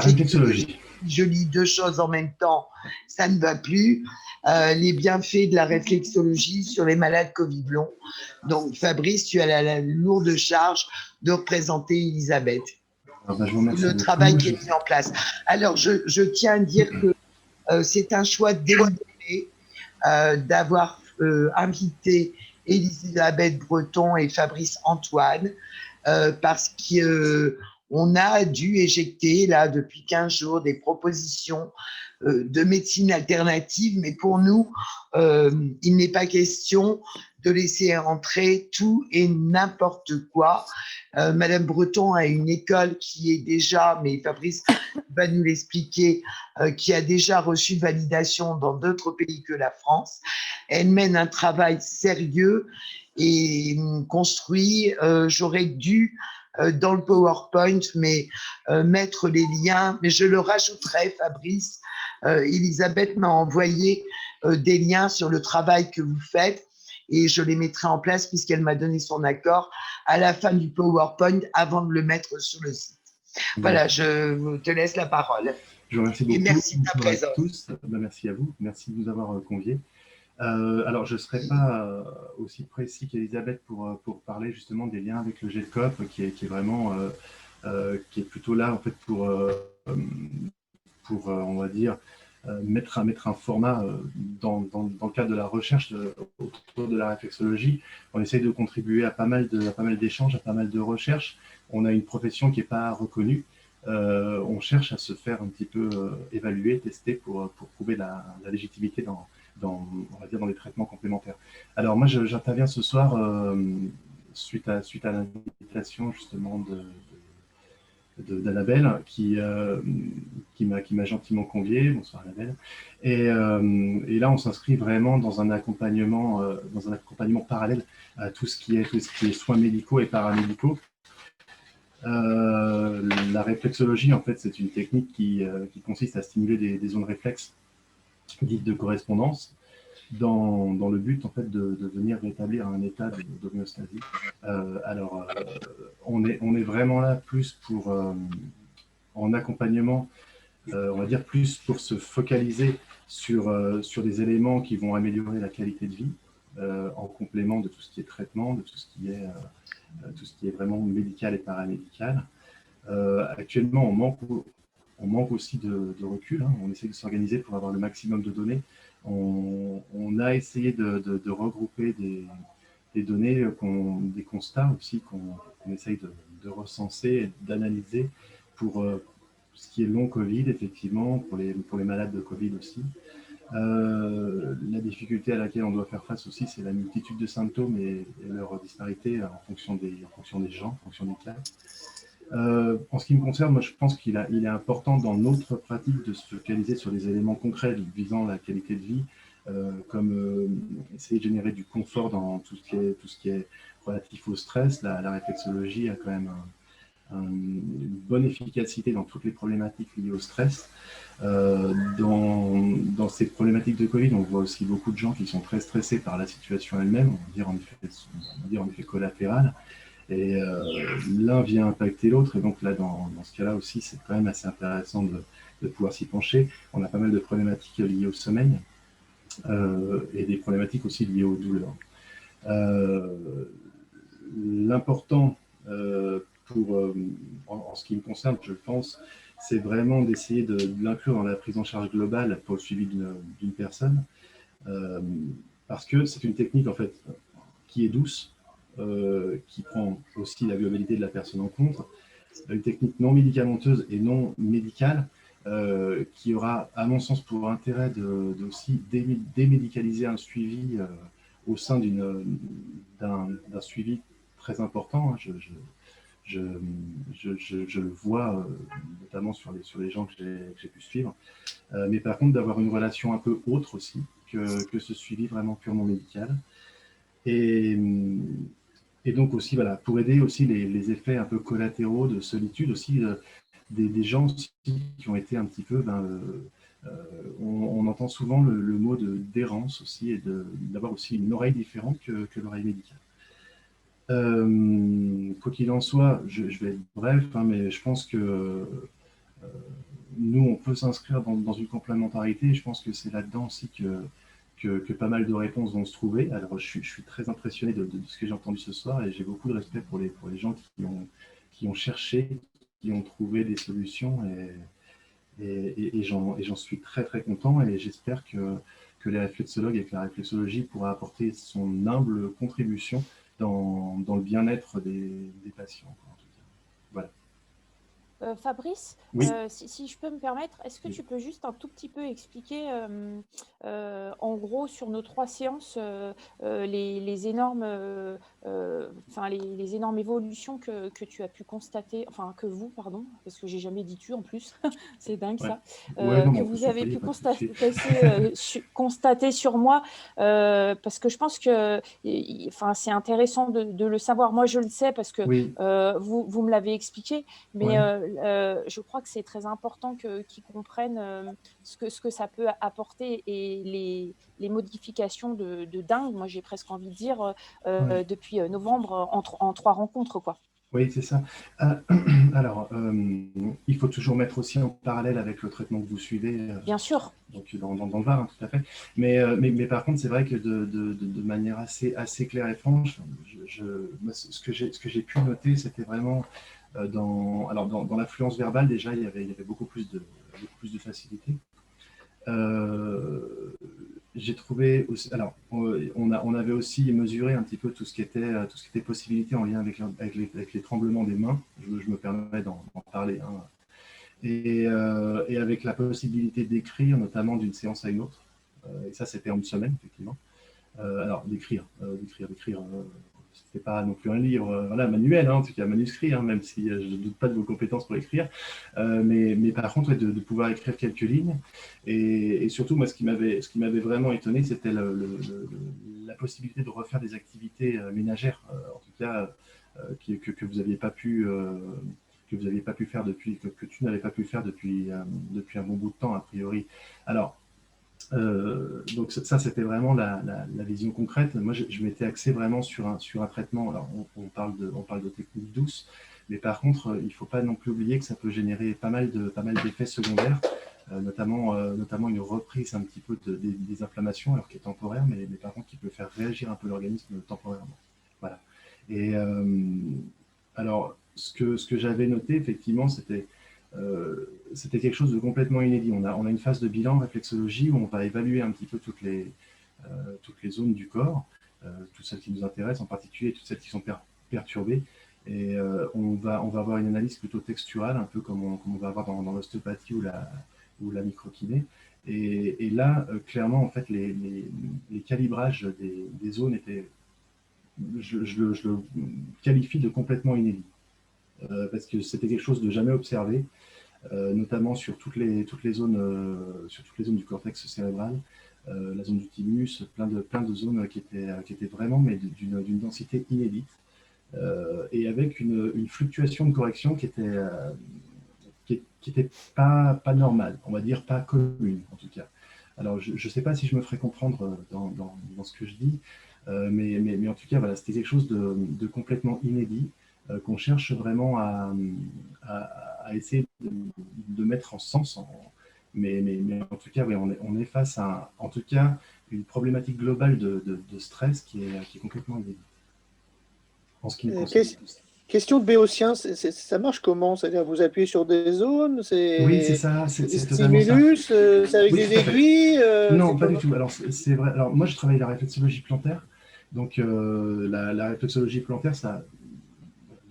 réflexologie. Je lis deux choses en même temps, ça ne va plus. Les bienfaits de la réflexologie sur les malades Covid long. Donc, Fabrice, tu as la lourde charge de représenter Elisabeth. Alors, je vous remercie Le travail qui est mis en place. Alors, je tiens à dire que c'est un choix délibéré d'avoir invité Elisabeth Breton et Fabrice Antoine parce qu'on a dû éjecter là depuis 15 jours des propositions de médecine alternative, mais pour nous, il n'est pas question de laisser entrer tout et n'importe quoi. Madame Breton a une école qui est déjà, mais Fabrice va nous l'expliquer, qui a déjà reçu validation dans d'autres pays que la France. Elle mène un travail sérieux et construit. J'aurais dû dans le PowerPoint, mais mettre les liens, mais je le rajouterai, Fabrice. Elisabeth m'a envoyé des liens sur le travail que vous faites et je les mettrai en place puisqu'elle m'a donné son accord à la fin du PowerPoint avant de le mettre sur le site. Voilà, je te laisse la parole. Je vous remercie beaucoup. Et merci de ta présence. Tous. Merci à vous. Merci de nous avoir conviés. Alors, je ne serai pas aussi précis qu'Elisabeth pour parler justement des liens avec le GEDCOP, qui est vraiment, qui est plutôt là en fait pour on va dire, mettre un format dans le cadre de la recherche autour de la réflexologie. On essaye de contribuer à pas mal d'échanges, à pas mal de recherches. On a une profession qui n'est pas reconnue. On cherche à se faire un petit peu évaluer, tester pour prouver la légitimité on va dire dans les traitements complémentaires. Alors moi, j'interviens ce soir suite à l'invitation justement d'Annabelle qui m'a gentiment convié. Bonsoir Annabelle. Et là, on s'inscrit vraiment dans un accompagnement parallèle à tout ce qui est soins médicaux et paramédicaux. La réflexologie, en fait, c'est une technique qui consiste à stimuler des zones réflexes dites de correspondance dans le but en fait de venir rétablir un état d'homéostasie. On est vraiment là plus pour en accompagnement, on va dire plus pour se focaliser sur des éléments qui vont améliorer la qualité de vie en complément de tout ce qui est traitement, de tout ce qui est vraiment médical et paramédical. Actuellement, on manque aussi de recul. Hein. On essaie de s'organiser pour avoir le maximum de données. On a essayé de regrouper des données, des constats aussi qu'on essaye de recenser, d'analyser pour ce qui est long Covid, effectivement, pour les malades de Covid aussi. La difficulté à laquelle on doit faire face aussi, c'est la multitude de symptômes et leur disparité en fonction des gens, en fonction des cas. En ce qui me concerne, moi je pense qu'il est important dans notre pratique de se focaliser sur des éléments concrets visant la qualité de vie, comme essayer de générer du confort dans tout ce qui est relatif au stress. La réflexologie a quand même une bonne efficacité dans toutes les problématiques liées au stress. Dans ces problématiques de Covid, on voit aussi beaucoup de gens qui sont très stressés par la situation elle-même, on va dire en effet collatéral. Et l'un vient impacter l'autre, et donc là, dans ce cas-là aussi, c'est quand même assez intéressant de pouvoir s'y pencher. On a pas mal de problématiques liées au sommeil et des problématiques aussi liées aux douleurs. L'important en ce qui me concerne, je pense, c'est vraiment d'essayer de l'inclure dans la prise en charge globale pour le suivi d'une personne, parce que c'est une technique en fait qui est douce, qui prend aussi la globalité de la personne en compte, une technique non médicamenteuse et non médicale, qui aura, à mon sens, pour intérêt de aussi démédicaliser un suivi au sein d'un suivi très important. Hein. Je le vois notamment sur les gens que j'ai pu suivre, mais par contre d'avoir une relation un peu autre aussi que ce suivi vraiment purement médical. Et donc aussi, voilà, pour aider aussi les effets un peu collatéraux de solitude aussi, des gens aussi qui ont été un petit peu, on entend souvent le mot d'errance aussi, et d'avoir aussi une oreille différente que l'oreille médicale. Quoi qu'il en soit, je vais être bref, hein, mais je pense que nous, on peut s'inscrire dans une complémentarité, et je pense que c'est là-dedans aussi que pas mal de réponses vont se trouver. Alors, je suis très impressionné de ce que j'ai entendu ce soir, et j'ai beaucoup de respect pour les gens qui ont cherché, qui ont trouvé des solutions, et j'en suis très très content, et j'espère que les réflexologues et que la réflexologie pourra apporter son humble contribution dans le bien-être des patients, en tout cas. Voilà. Fabrice, Oui. si je peux me permettre, est-ce que Oui. tu peux juste un tout petit peu expliquer, en gros, sur nos 3 séances, les énormes, les énormes évolutions que tu as pu constater, enfin que vous, pardon, parce que j'ai jamais dit tu en plus, c'est dingue Ouais. ça, Ouais, non, que on peut vous se avez tutoyer, pu pas de souci. constater sur moi, parce que je pense que, c'est intéressant de le savoir. Moi, je le sais parce que Oui, vous me l'avez expliqué, mais ouais. je crois que c'est très important qu'ils comprennent ce que ça peut apporter et les modifications de dingue, moi j'ai presque envie de dire, Ouais. depuis novembre en 3 rencontres, quoi. Oui, c'est ça. Euh, alors, il faut toujours mettre aussi en parallèle avec le traitement que vous suivez, Bien sûr. donc dans le Var, hein, tout à fait. Mais par contre, c'est vrai que de manière assez claire et franche, moi, ce que j'ai pu noter, c'était vraiment dans l'affluence verbale, déjà, il y avait beaucoup plus de facilité. Euh, j'ai trouvé aussi, alors on avait aussi mesuré un petit peu tout ce qui était possibilité en lien avec les tremblements des mains. Je me permets d'en parler, hein. Et avec la possibilité d'écrire, notamment d'une séance à une autre. Et ça, c'était en une semaine, effectivement. Alors, d'écrire, c'était pas non plus un livre, voilà, manuel, hein, en tout cas manuscrit, hein, même si je ne doute pas de vos compétences pour l'écrire. Mais par contre, ouais, de pouvoir écrire quelques lignes. Et surtout, moi, ce qui m'avait vraiment étonné, c'était la possibilité de refaire des activités ménagères, en tout cas, que vous n'aviez pas pu. Que vous n'aviez pas pu faire que tu n'avais pas pu faire depuis un bon bout de temps, a priori. Alors, donc ça c'était vraiment la vision concrète. Moi, je m'étais axé vraiment sur un traitement. Alors, on parle de techniques douces, mais par contre, il ne faut pas non plus oublier que ça peut générer pas mal d'effets secondaires, notamment une reprise un petit peu des inflammations, alors qui est temporaire, mais par contre qui peut faire réagir un peu l'organisme temporairement. Voilà. Et alors, ce que j'avais noté, effectivement, c'était quelque chose de complètement inédit. On a une phase de bilan en réflexologie où on va évaluer un petit peu toutes les zones du corps, toutes celles qui nous intéressent en particulier, toutes celles qui sont perturbées. Et on va avoir une analyse plutôt texturale, un peu comme on va avoir dans l'ostéopathie ou la microkiné. Et là, clairement, en fait, les calibrages des zones étaient, je le qualifie de complètement inédit. Parce que c'était quelque chose de jamais observé, notamment sur toutes les zones du cortex cérébral, la zone du thymus, plein de zones qui étaient vraiment mais d'une densité inédite, et avec une fluctuation de correction qui était pas normale, on va dire pas commune en tout cas. Alors je ne sais pas si je me ferai comprendre dans ce que je dis, mais en tout cas voilà, c'était quelque chose de complètement inédit, qu'on cherche vraiment à essayer de mettre en sens. Mais en tout cas, oui, on est face à, en tout cas, une problématique globale de stress qui est complètement inédite, en ce qui me concerne. Question de béotien, ça marche comment? C'est-à-dire vous appuyez sur des zones, Oui, c'est c'est ça, des c'est totalement ça. stimulus, c'est avec Oui, des tout à fait. aiguilles, Non, c'est pas du comment? tout. Alors, c'est vrai. Alors, moi, je travaille la réflexologie plantaire. Donc, la réflexologie plantaire,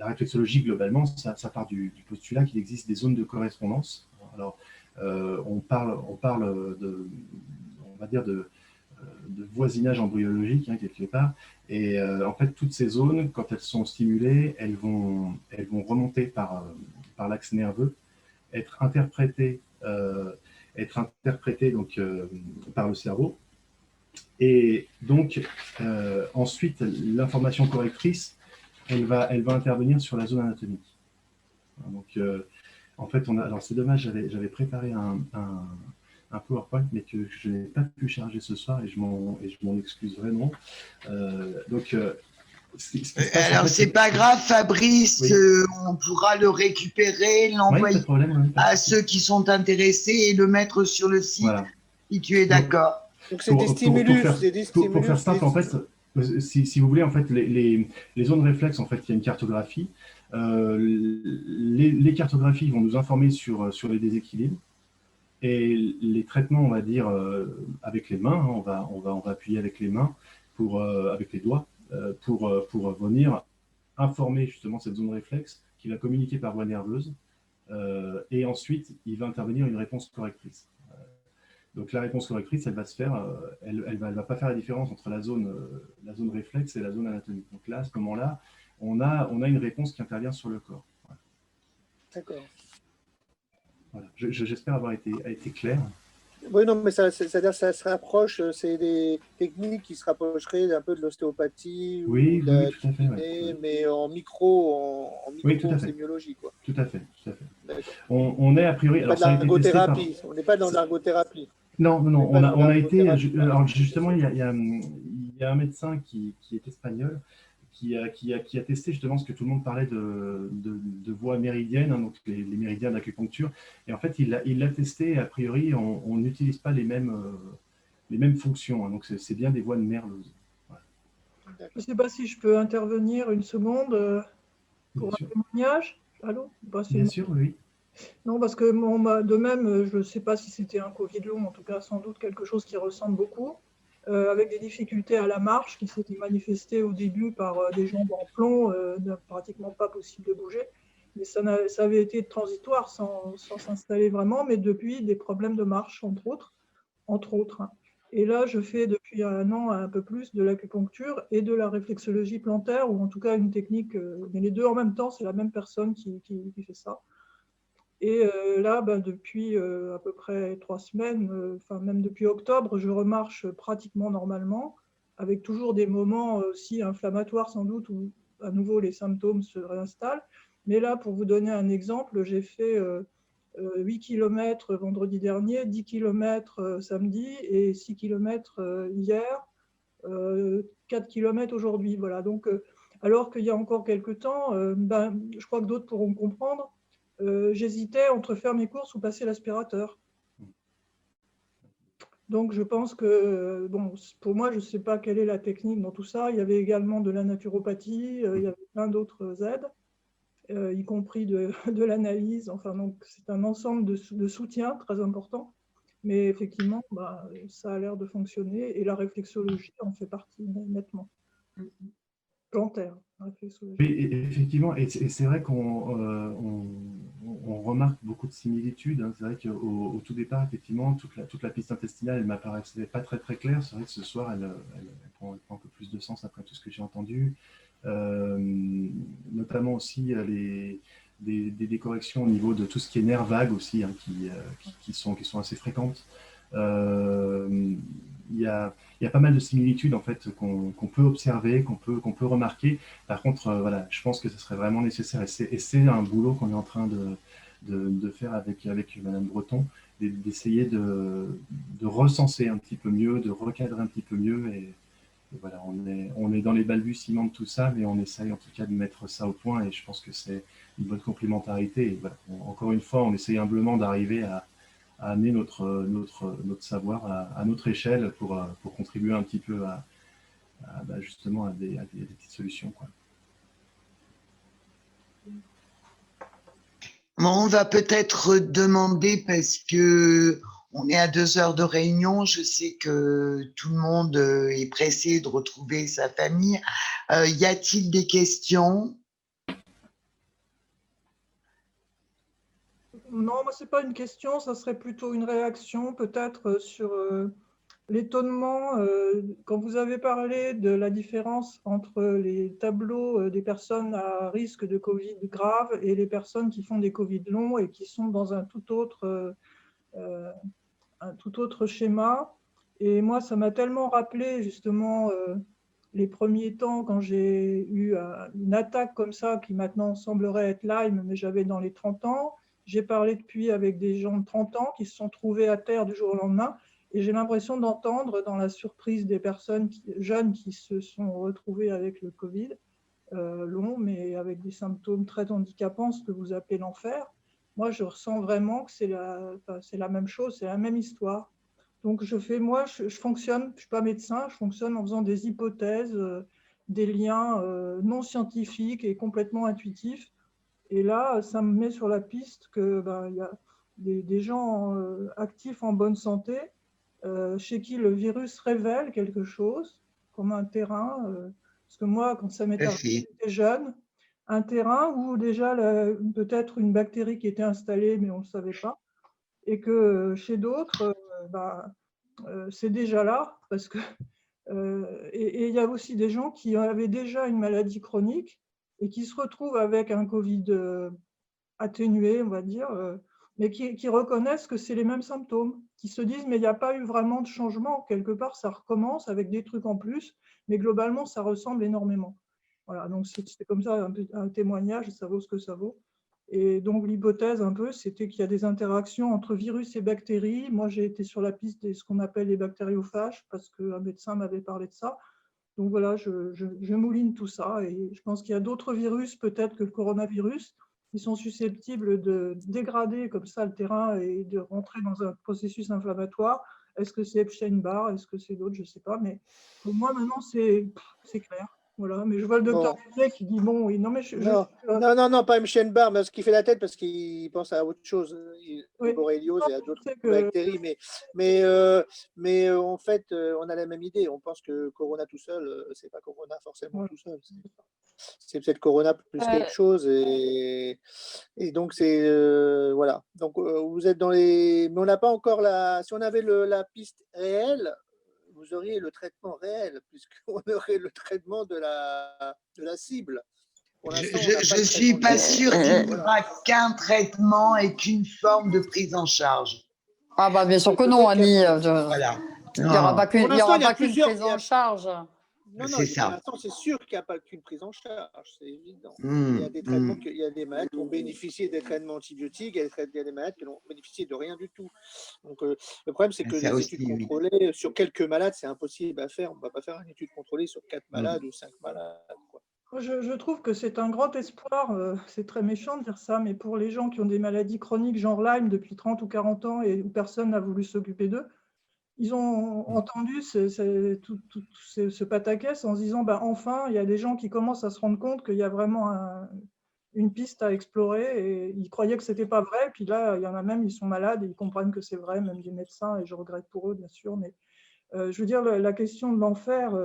la réflexologie, globalement, ça part du postulat qu'il existe des zones de correspondance. Alors, on parle on va dire de voisinage embryologique, hein, quelque part. Et en fait, toutes ces zones, quand elles sont stimulées, elles vont remonter par l'axe nerveux, être interprétées, donc, par le cerveau. Et donc, ensuite, l'information correctrice, elle va intervenir sur la zone anatomique. Donc, en fait, alors c'est dommage, j'avais préparé un PowerPoint, mais que je n'ai pas pu charger ce soir, et je m'en excuse vraiment. Donc, ce qui se passe, en Alors, fait, c'est pas grave, Fabrice, Oui. on pourra le récupérer, Oui, pas l'envoyer de problème. Oui, pas de à souci. ceux qui sont intéressés et le mettre sur le site, Voilà. si tu es Donc, d'accord. Donc c'est des stimulus, c'est des pour faire stimulus. simple, en fait, si vous voulez, en fait, les zones réflexes, en fait, il y a une cartographie. Les cartographies vont nous informer sur les déséquilibres. Et les traitements, on va dire, avec les mains, hein, on va appuyer avec les mains, avec les doigts, pour venir informer justement cette zone réflexe qui va communiquer par voie nerveuse. Et ensuite, il va intervenir une réponse correctrice. Donc la réponse correctrice, elle va se faire, elle va pas faire la différence entre la zone réflexe et la zone anatomique. Donc là, à ce moment-là, on a une réponse qui intervient sur le corps. Voilà. D'accord. Voilà. J'espère avoir été clair. Oui, non, mais c'est-à-dire ça se rapproche, c'est des techniques qui se rapprocheraient un peu de l'ostéopathie ou Oui, de oui, la oui, tout à fait. kiné, Ouais. mais en Oui, tout à fait. micro-sémiologie, quoi. Tout à fait. Tout à fait. D'accord. On est a priori. Pas Alors de ça a été testé par. l'ergothérapie, on n'est pas dans l'ergothérapie. Non, non, non. On a été. Alors justement, il il y a un médecin qui est espagnol qui a testé justement ce que tout le monde parlait de voies méridiennes, hein, donc les méridiens d'acupuncture. Et en fait, il l'a testé. A priori, on n'utilise pas les mêmes fonctions. Hein, donc c'est bien des voies nerveuses. Voilà. Je ne sais pas si je peux intervenir une seconde pour Bien un sûr. témoignage. Allô? Bien sûr, oui. Non, parce que de même, je ne sais pas si c'était un Covid long, en tout cas sans doute quelque chose qui ressemble beaucoup, avec des difficultés à la marche qui s'étaient manifestées au début par des jambes en plomb, pratiquement pas possible de bouger. Mais ça avait été transitoire sans s'installer vraiment, mais depuis des problèmes de marche, entre autres. Hein. Et là, je fais depuis un an un peu plus de l'acupuncture et de la réflexologie plantaire, ou en tout cas une technique, mais les deux en même temps, c'est la même personne qui fait ça. Et là, depuis à peu près 3 semaines, enfin même depuis octobre, je remarche pratiquement normalement, avec toujours des moments aussi inflammatoires sans doute, où à nouveau les symptômes se réinstallent. Mais là, pour vous donner un exemple, j'ai fait 8 km vendredi dernier, 10 km samedi et 6 km hier, 4 km aujourd'hui. Voilà. Donc, alors qu'il y a encore quelques temps, je crois que d'autres pourront comprendre, j'hésitais entre faire mes courses ou passer l'aspirateur. Donc, je pense que, bon, pour moi, je ne sais pas quelle est la technique dans tout ça. Il y avait également de la naturopathie, il y avait plein d'autres aides, y compris de l'analyse. Enfin, donc, c'est un ensemble de soutien très important. Mais effectivement, ça a l'air de fonctionner et la réflexologie en fait partie nettement. Plantaire, réflexologie. Oui, effectivement, et c'est vrai qu'on remarque beaucoup de similitudes. Hein. C'est vrai qu'au tout départ, effectivement, toute la piste intestinale, elle ne m'apparaissait pas très très claire. C'est vrai que ce soir, elle prend un peu plus de sens après tout ce que j'ai entendu. Notamment aussi des corrections au niveau de tout ce qui est nerfs vagues aussi, hein, qui sont assez fréquentes. Il y a pas mal de similitudes en fait qu'on peut observer, qu'on peut remarquer. Par contre, voilà, je pense que ce serait vraiment nécessaire, et c'est un boulot qu'on est en train de faire avec Madame Breton, d'essayer de recenser un petit peu mieux, de recadrer un petit peu mieux. Et voilà, on est dans les balbutiements de tout ça, mais on essaye en tout cas de mettre ça au point, et je pense que c'est une bonne complémentarité. Et voilà, encore une fois, on essaye humblement d'arriver à amener notre savoir à notre échelle pour contribuer un petit peu justement à des petites solutions, quoi. Bon, on va peut-être demander, parce que on est à 2 heures de réunion, je sais que tout le monde est pressé de retrouver sa famille. Y a-t-il des questions? Non, moi, ce n'est pas une question, ça serait plutôt une réaction peut-être sur l'étonnement. Quand vous avez parlé de la différence entre les tableaux des personnes à risque de Covid grave et les personnes qui font des Covid longs et qui sont dans un tout autre schéma. Et moi, ça m'a tellement rappelé justement les premiers temps quand j'ai eu une attaque comme ça, qui maintenant semblerait être Lyme, mais j'avais dans les 30 ans. J'ai parlé depuis avec des gens de 30 ans qui se sont trouvés à terre du jour au lendemain. Et j'ai l'impression d'entendre dans la surprise des personnes jeunes qui se sont retrouvées avec le Covid, long, mais avec des symptômes très handicapants, ce que vous appelez l'enfer. Moi, je ressens vraiment que c'est la même chose, c'est la même histoire. Donc, je fonctionne, je ne suis pas médecin, je fonctionne en faisant des hypothèses, des liens non scientifiques et complètement intuitifs. Et là, ça me met sur la piste que il y a des gens actifs en bonne santé chez qui le virus révèle quelque chose, comme un terrain. Parce que moi, quand ça m'est arrivé, j'étais jeune, un terrain où déjà peut-être une bactérie qui était installée, mais on ne le savait pas, et que chez d'autres, c'est déjà là, parce que et il y a aussi des gens qui avaient déjà une maladie chronique et qui se retrouvent avec un Covid atténué, on va dire, mais qui reconnaissent que c'est les mêmes symptômes, qui se disent mais il n'y a pas eu vraiment de changement, quelque part ça recommence avec des trucs en plus, mais globalement ça ressemble énormément. Voilà, donc c'est comme ça un témoignage, ça vaut ce que ça vaut. Et donc l'hypothèse un peu, c'était qu'il y a des interactions entre virus et bactéries. Moi j'ai été sur la piste de ce qu'on appelle les bactériophages, parce qu'un médecin m'avait parlé de ça. Donc voilà, je mouline tout ça, et je pense qu'il y a d'autres virus, peut-être que le coronavirus, qui sont susceptibles de dégrader comme ça le terrain et de rentrer dans un processus inflammatoire. Est-ce que c'est Epstein-Barr? Est-ce que c'est d'autres? Je ne sais pas. Mais pour moi, maintenant, c'est clair. Voilà. Mais je vois le docteur Duvet qui dit bon, oui, non, mais non, pas Epstein-Barr, mais ce qui fait la tête parce qu'il pense à autre chose, Borréliose et à d'autres bactéries. Mais en fait, on a la même idée. On pense que Corona tout seul, c'est pas Corona forcément tout seul. C'est peut-être Corona plus quelque chose. Et donc, c'est. Voilà. Donc, vous êtes dans les. Mais on n'a pas encore la. Si on avait la piste réelle, vous auriez le traitement réel, puisqu'on aurait le traitement de la cible. Je ne suis pas sûre qu'il n'y aura qu'un traitement et qu'une forme de prise en charge. Ah bah bien sûr que non, Annie. Voilà. Il n'y aura pas qu'une prise en charge. Non, pour l'instant, c'est sûr qu'il n'y a pas qu'une prise en charge, c'est évident. Il y a des traitements, il y a des malades qui ont bénéficié des traitements antibiotiques, il y a des malades qui n'ont bénéficié de rien du tout. Donc, le problème, c'est que les études contrôlées sur quelques malades, c'est impossible à faire. On ne va pas faire une étude contrôlée sur 4 malades ou 5 malades, quoi. Je trouve que c'est un grand espoir, c'est très méchant de dire ça, mais pour les gens qui ont des maladies chroniques, genre Lyme, depuis 30 ou 40 ans et où personne n'a voulu s'occuper d'eux, ils ont entendu ce pataquès en se disant enfin, il y a des gens qui commencent à se rendre compte qu'il y a vraiment une piste à explorer, et ils croyaient que ce n'était pas vrai. Puis là, il y en a même, ils sont malades et ils comprennent que c'est vrai, même des médecins, et je regrette pour eux, bien sûr. Mais je veux dire, la question de l'enfer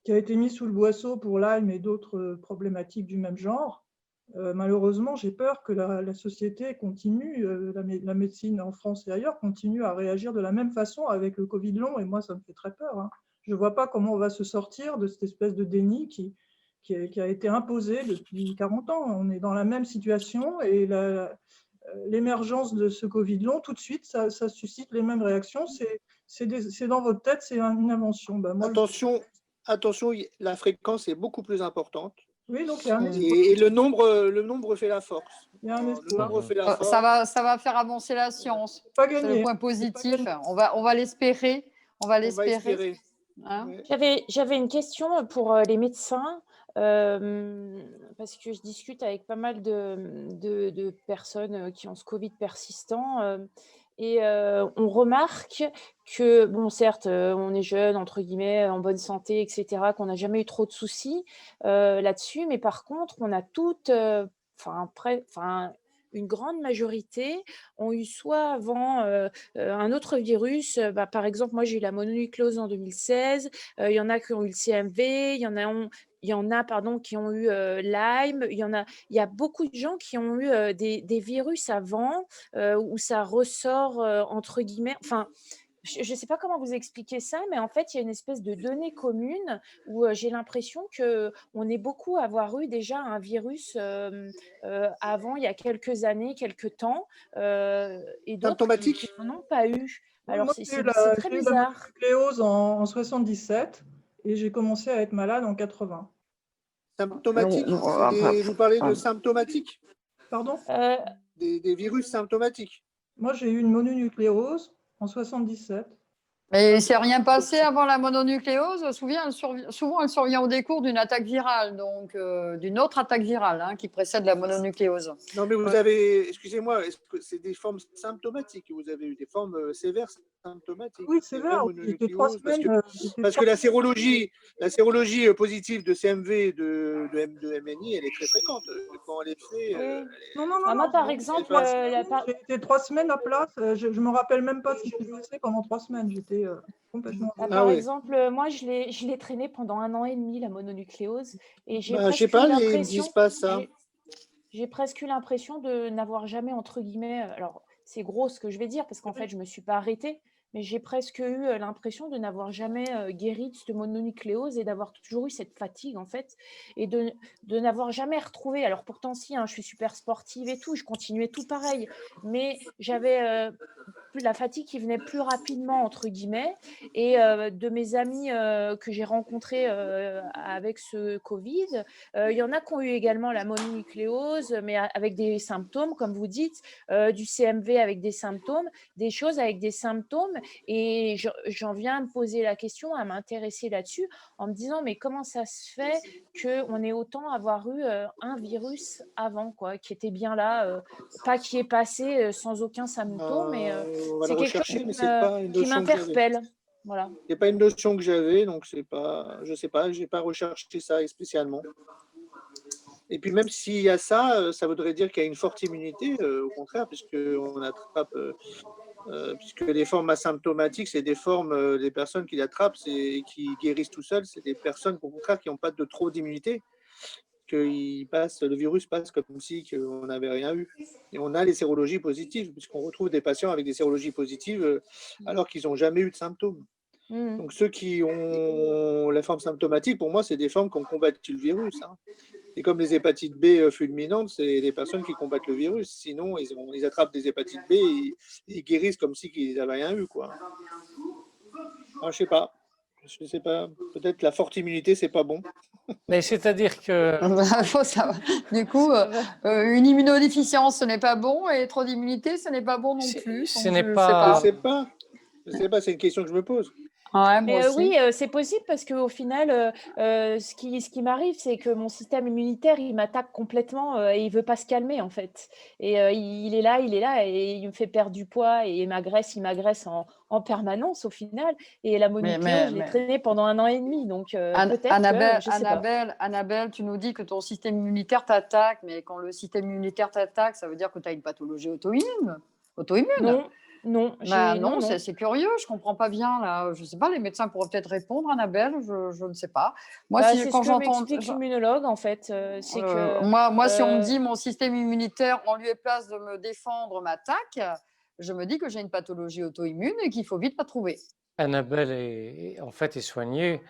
qui a été mise sous le boisseau pour Lyme et d'autres problématiques du même genre, malheureusement, j'ai peur que la société continue, la médecine en France et ailleurs continue à réagir de la même façon avec le Covid long, et moi, ça me fait très peur, hein. Je ne vois pas comment on va se sortir de cette espèce de déni qui a été imposé depuis 40 ans. On est dans la même situation, et l'émergence de ce Covid long, tout de suite, ça suscite les mêmes réactions. C'est dans votre tête, c'est une invention. Moi, attention, la fréquence est beaucoup plus importante. Oui, donc il y a un et le nombre fait la force. Il y a un espoir. Ça va faire avancer la science. C'est le point positif. On va l'espérer. Hein, j'avais une question pour les médecins, parce que je discute avec pas mal de personnes qui ont ce Covid persistant, et on remarque que, bon, certes, on est jeune, entre guillemets, en bonne santé, etc., qu'on n'a jamais eu trop de soucis là-dessus, mais par contre, on a toutes, une grande majorité ont eu soit avant un autre virus. Par exemple, moi, j'ai eu la mononucléose en 2016. Il y en a qui ont eu le CMV, il y en a qui ont eu Lyme. Il y a beaucoup de gens qui ont eu des virus avant où ça ressort, entre guillemets. Enfin, je ne sais pas comment vous expliquer ça, mais en fait, il y a une espèce de donnée commune où j'ai l'impression qu'on est beaucoup à avoir eu déjà un virus avant, il y a quelques années, quelques temps, et d'autres qui n'en ont pas eu. Alors, c'est très bizarre. J'ai eu la mononucléose en 77 et j'ai commencé à être malade en 80. Symptomatique? Vous parlez de symptomatique? Pardon? Des virus symptomatiques. Moi, j'ai eu une mononucléose en 77. Mais il ne s'est rien passé avant la mononucléose. Souvent, elle survient au décours d'une attaque virale, donc d'une autre attaque virale qui précède la mononucléose. Non, mais vous avez, excusez-moi, est-ce que c'est des formes symptomatiques que vous avez eu, des formes sévères symptomatiques? Oui, sévères. J'étais 3 semaines. Parce que la sérologie positive de CMV de MNI, elle est très fréquente. Quand elle est faite, Non. Moi, par exemple, j'ai été 3 semaines à place. Je ne me rappelle même pas ce qui s'est passé pendant 3 semaines. J'étais complètement. Par exemple, moi, je l'ai traîné pendant 1 an et demi, la mononucléose. Et j'ai je sais pas, ils ne disent pas ça. J'ai presque eu l'impression de n'avoir jamais, entre guillemets, alors c'est gros ce que je vais dire, parce qu'en fait, je ne me suis pas arrêtée, mais j'ai presque eu l'impression de n'avoir jamais guéri de cette mononucléose et d'avoir toujours eu cette fatigue, en fait, et de n'avoir jamais retrouvé. Alors pourtant, si, je suis super sportive et tout, je continuais tout pareil, mais j'avais la fatigue qui venait plus rapidement, entre guillemets, et de mes amis que j'ai rencontrés avec ce Covid, il y en a qui ont eu également la mononucléose, mais avec des symptômes, comme vous dites, du CMV avec des symptômes, des choses avec des symptômes, et j'en viens à me poser la question, à m'intéresser là-dessus, en me disant, mais comment ça se fait qu'on ait autant avoir eu un virus avant, quoi, qui était bien là, pas qui est passé sans aucun symptôme, mais c'est quelque chose qui m'interpelle. Voilà. C'est pas une notion que j'avais, donc c'est pas, je sais pas, j'ai pas recherché ça spécialement. Et puis même s'il y a ça, ça voudrait dire qu'il y a une forte immunité, au contraire, puisque on attrape, puisque les formes asymptomatiques, c'est des formes, des personnes qui l'attrapent et qui guérissent tout seuls, c'est des personnes au contraire qui n'ont pas de trop d'immunité. Le virus passe comme si on n'avait rien eu. Et on a les sérologies positives, puisqu'on retrouve des patients avec des sérologies positives alors qu'ils n'ont jamais eu de symptômes. Donc ceux qui ont la forme symptomatique, pour moi, c'est des formes qui ont combattu le virus. Et comme les hépatites B fulminantes, c'est des personnes qui combattent le virus. Sinon, ils attrapent des hépatites B et ils guérissent comme si ils n'avaient rien eu, quoi. Alors, je sais pas. Peut-être la forte immunité, c'est pas bon. Mais c'est-à-dire que. Du coup, une immunodéficience, ce n'est pas bon, et trop d'immunité, ce n'est pas bon non plus. Ce n'est pas. Je sais pas, c'est une question que je me pose. Ouais, mais oui, c'est possible parce qu'au final, ce qui m'arrive, c'est que mon système immunitaire, il m'attaque complètement et il ne veut pas se calmer en fait. Et il est là et il me fait perdre du poids et il m'agresse en permanence au final. Et la mononucléose, je l'ai traînée pendant 1 an et demi. Donc peut-être Annabelle, tu nous dis que ton système immunitaire t'attaque, mais quand le système immunitaire t'attaque, ça veut dire que tu as une pathologie auto-immune. Non, c'est curieux, je ne comprends pas bien. Là. Je ne sais pas, les médecins pourraient peut-être répondre, Annabelle, je ne sais pas. Moi, c'est quand j'entends l'immunologue, en fait. C'est que, moi si on me dit mon système immunitaire, en lieu et place de me défendre, m'attaque, je me dis que j'ai une pathologie auto-immune et qu'il faut vite la trouver. Annabelle est soignée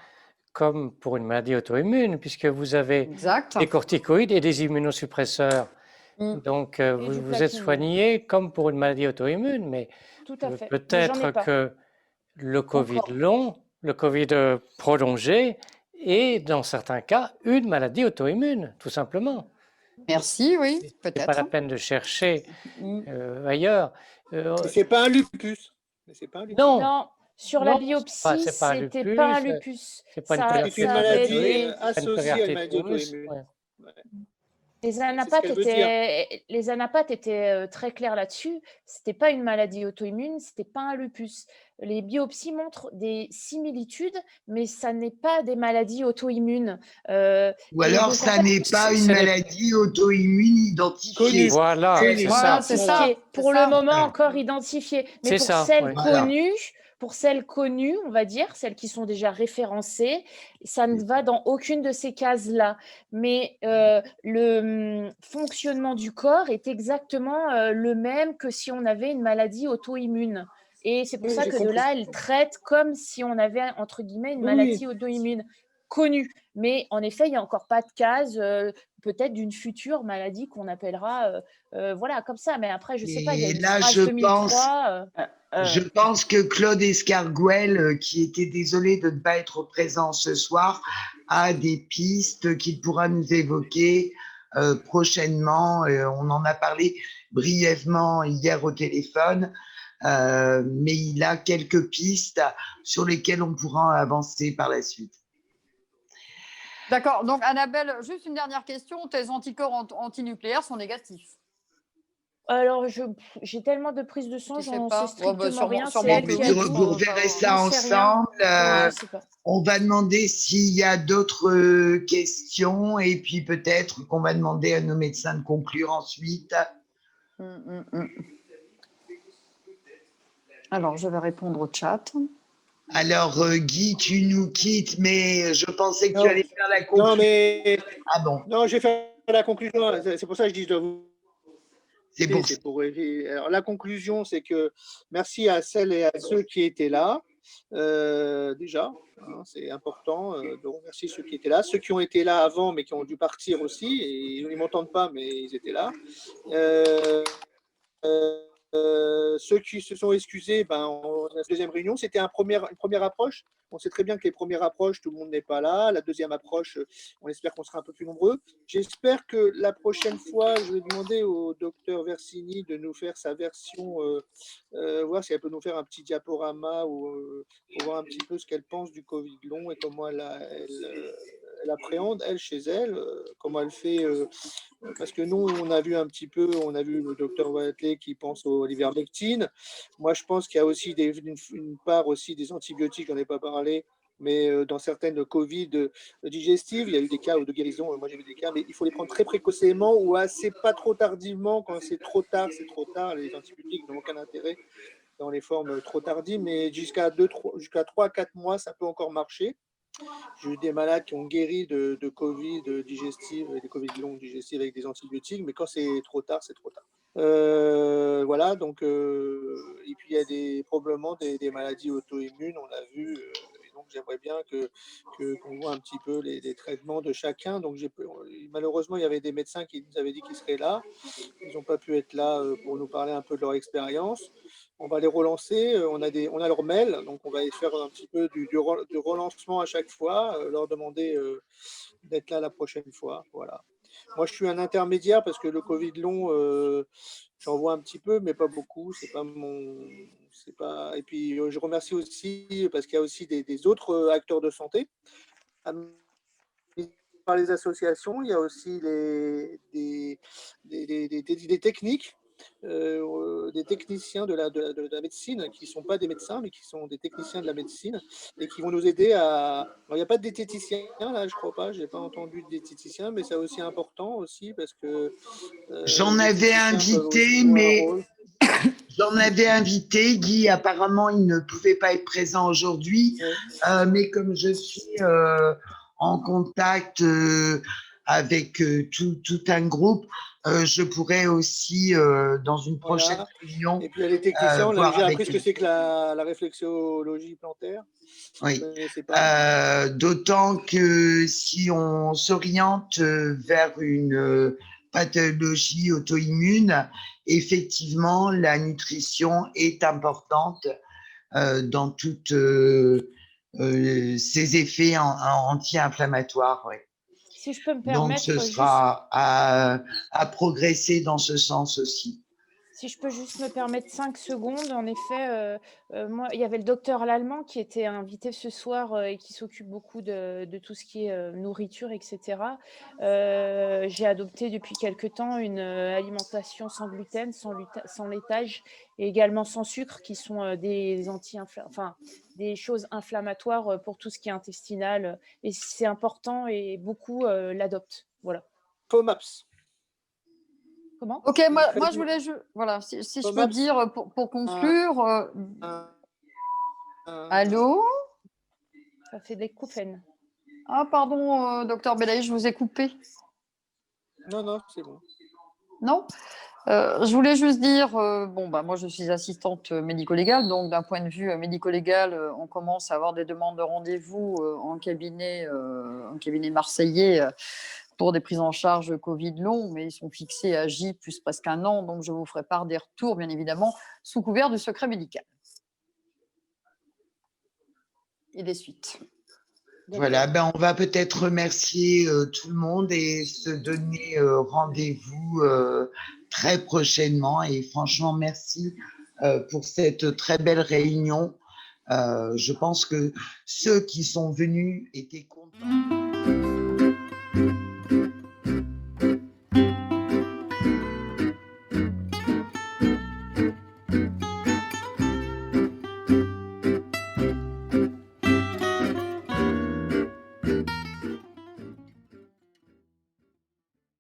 comme pour une maladie auto-immune, puisque vous avez des corticoïdes et des immunosuppresseurs. Donc, vous êtes soigné comme pour une maladie auto-immune, mais peut-être que le Covid long, le Covid prolongé est, dans certains cas, une maladie auto-immune, tout simplement. Merci, oui, peut-être. Ce n'est pas la peine de chercher ailleurs. C'est pas un lupus. Non. Sur la biopsie, c'était pas un lupus. C'est pas une maladie associée à une maladie auto-immune. Les anapathes étaient très clairs là-dessus. C'était pas une maladie auto-immune, c'était pas un lupus. Les biopsies montrent des similitudes, mais ça n'est pas des maladies auto-immunes. Ou alors, ça n'est pas une maladie auto-immune identifiée. Voilà, c'est ça. Pour le moment, encore identifiée. Mais pour celles connues, pour celles connues, on va dire, celles qui sont déjà référencées, ça ne va dans aucune de ces cases-là. Mais le fonctionnement du corps est exactement le même que si on avait une maladie auto-immune. Et c'est pour ça que de là, elle traite comme si on avait, entre guillemets, une maladie auto-immune connue. Mais en effet, il n'y a encore pas de case, peut-être d'une future maladie qu'on appellera, voilà, comme ça. Mais après, je ne sais pas, il y a une phrase 2003… Je pense que Claude Escarguel, qui était désolé de ne pas être présent ce soir, a des pistes qu'il pourra nous évoquer prochainement. On en a parlé brièvement hier au téléphone. mais il a quelques pistes sur lesquelles on pourra avancer par la suite. D'accord. Donc, Annabelle, juste une dernière question. Tes anticorps antinucléaires sont négatifs? Alors, j'ai tellement de prises de sang, j'en sais strictement rien. Vous reverrez ça ensemble. On va demander s'il y a d'autres questions et puis peut-être qu'on va demander à nos médecins de conclure ensuite. Alors, je vais répondre au chat. Alors, Guy, tu nous quittes, mais je pensais que tu allais faire la conclusion. Non, mais... Ah bon? Non, je vais faire la conclusion. C'est pour ça que je dis, je dois vous... Alors, la conclusion, c'est que merci à celles et à ceux qui étaient là. Déjà, hein, c'est important de remercier ceux qui étaient là. Ceux qui ont été là avant, mais qui ont dû partir aussi. Et ils ne m'entendent pas, mais ils étaient là. Ceux qui se sont excusés, la deuxième réunion, c'était une première approche. On sait très bien que les premières approches, tout le monde n'est pas là. La deuxième approche, on espère qu'on sera un peu plus nombreux. J'espère que la prochaine fois, je vais demander au docteur Versini de nous faire sa version, voir si elle peut nous faire un petit diaporama pour voir un petit peu ce qu'elle pense du Covid long et comment elle appréhende, elle, chez elle, comment elle fait. Parce que nous, on a vu le docteur Watley qui pense aux ivermectine. Moi, je pense qu'il y a aussi une part aussi des antibiotiques, j'en ai pas parlé, mais dans certaines Covid digestives, il y a eu des cas de guérison, moi j'ai vu des cas, mais il faut les prendre très précocement ou pas trop tardivement. Quand c'est trop tard, c'est trop tard. Les antibiotiques n'ont aucun intérêt dans les formes trop tardives, mais jusqu'à 3-4 mois, ça peut encore marcher. J'ai eu des malades qui ont guéri de Covid digestive, des Covid longues digestives avec des antibiotiques, mais quand c'est trop tard, c'est trop tard. Voilà, donc, et puis il y a probablement des maladies auto-immunes, on l'a vu, et donc j'aimerais bien qu'on voit un petit peu les traitements de chacun. Donc malheureusement, il y avait des médecins qui nous avaient dit qu'ils seraient là. Ils n'ont pas pu être là pour nous parler un peu de leur expérience. On va les relancer, on a leur mail, donc on va faire un petit peu du relancement à chaque fois, leur demander d'être là la prochaine fois. Voilà. Moi, je suis un intermédiaire parce que le Covid long, j'en vois un petit peu, mais pas beaucoup. Et puis, je remercie aussi parce qu'il y a aussi des autres acteurs de santé. Par les associations, il y a aussi des techniques. Des techniciens de la médecine qui ne sont pas des médecins, mais qui sont des techniciens de la médecine et qui vont nous aider à... Alors, il n'y a pas de diététicien, là, je ne crois pas, je n'ai pas entendu de diététicien, mais c'est aussi important aussi parce que... J'en avais invité, mais... J'en avais invité, Guy, apparemment, il ne pouvait pas être présent aujourd'hui, mais comme je suis en contact avec tout un groupe, je pourrais aussi, dans une prochaine réunion. Et puis, il y a les techniciens, on a déjà appris ce que c'est que la réflexologie plantaire. Oui. D'autant que si on s'oriente vers une pathologie auto-immune, effectivement, la nutrition est importante dans tous ces effets anti-inflammatoires. Ouais. Si je peux me permettre. Donc, ce sera à progresser dans ce sens aussi. Si je peux juste me permettre 5 secondes, en effet, moi, il y avait le docteur Lallemand qui était invité ce soir et qui s'occupe beaucoup de tout ce qui est nourriture, etc. J'ai adopté depuis quelque temps une alimentation sans gluten, sans laitage et également sans sucre, qui sont des des choses inflammatoires pour tout ce qui est intestinal. Et c'est important et beaucoup l'adoptent. Voilà. FOMAPS. Comment ? Ok, moi je voulais, voilà, si je peux dire pour conclure. Allô ? Ça fait des coupines. Ah, pardon, docteur Belaï, je vous ai coupé. Non, c'est bon. Non ? Je voulais juste dire, moi je suis assistante médico-légale, donc d'un point de vue médico-légal, on commence à avoir des demandes de rendez-vous en cabinet marseillais pour des prises en charge Covid long, mais ils sont fixés à J plus presque 1 an, donc je vous ferai part des retours, bien évidemment, sous couvert du secret médical. Et des suites. Voilà, on va peut-être remercier tout le monde et se donner rendez-vous très prochainement. Et franchement, merci pour cette très belle réunion. Je pense que ceux qui sont venus étaient contents.